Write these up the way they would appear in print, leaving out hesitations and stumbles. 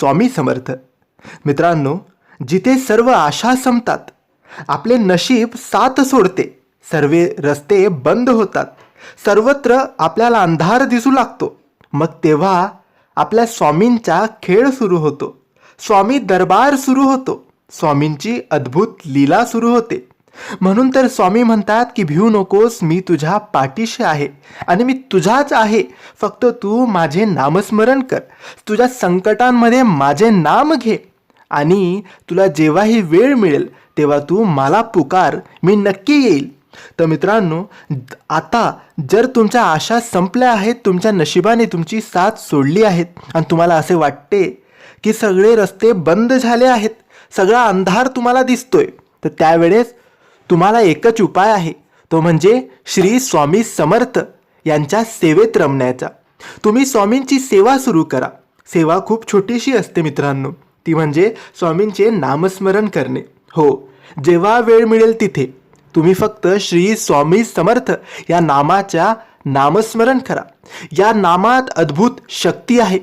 स्वामी समर्थ. मित्रांनो, जिथे सर्व आशा संपतात, आपले नशीब साथ सोडते, सर्व रस्ते बंद होतात, सर्वत्र आपल्याला अंधार दिसू लागतो, मग तेव्हा आपल्या स्वामींचा खेळ सुरू होतो. स्वामी दरबार सुरू होतो. स्वामींची अद्भुत लीला सुरू होते. म्हणून तर स्वामी म्हणतात की भिवू नकोस, मी तुझ्या पाठीशी आहे आणि मी तुझाच आहे. फक्त तू माझे नामस्मरण कर, तुझ्या संकटांमध्ये माझे नाम घे आणि तुला जेव्हाही वेळ मिळेल तेव्हा तू मला पुकार, मी नक्की येईल. तर मित्रांनो, आता जर तुमच्या आशा संपल्या आहेत, तुमच्या नशिबाने तुमची साथ सोडली आहेत आणि तुम्हाला असे वाटते की सगळे रस्ते बंद झाले आहेत, सगळा अंधार तुम्हाला दिसतोय, तर त्यावेळेस तुम्हाला एकच उपाय आहे, तो म्हणजे श्री स्वामी समर्थ यांच्या सेवेत रमण्याचा. तुम्ही स्वामींची सेवा सुरू करा. सेवा खूप छोटीशी असते मित्रांनो, ती म्हणजे स्वामींचे नामस्मरण करणे. हो, जेव्हा वेळ मिळेल तिथे तुम्ही फक्त श्री स्वामी समर्थ या नामाच्या नामस्मरण करा. या नामात अद्भुत शक्ती आहे.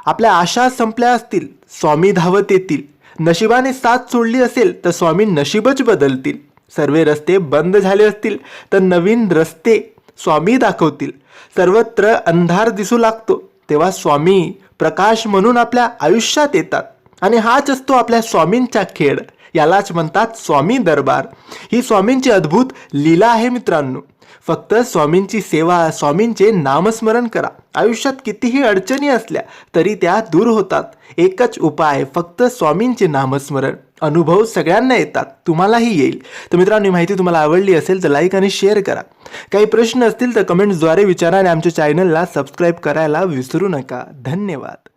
आपल्या आशा संपल्या असतील, स्वामी धावत येतील. नशिबाने साथ सोडली असेल तर स्वामी नशीबच बदलतील. सर्व रस्ते बंद झाले असतील तर नवीन रस्ते स्वामी दाखवतील. सर्वत्र अंधार दिसू लागतो तेव्हा स्वामी प्रकाश म्हणून आपल्या आयुष्यात येतात. आणि हाच असतो आपल्या स्वामींचा खेळ. यालाच म्हणतात स्वामी दरबार. ही स्वामींची अद्भुत लीला आहे मित्रांनो. फक्त स्वामींची सेवा, स्वामींचे नामस्मरण करा. आयुष्यात कितीही अडचणी असल्या तरी त्या दूर होतात. एकच उपाय, फक्त स्वामींचे नामस्मरण. अनुभव सगळ्यांना येतात, तुम्हालाही येईल. तर मित्रांनो, माहिती तुम्हाला आवडली असेल तर लाईक आणि शेअर करा. काही प्रश्न असतील तर कमेंट्सद्वारे विचारा आणि आमच्या चॅनलला सबस्क्राईब करायला विसरू नका. धन्यवाद.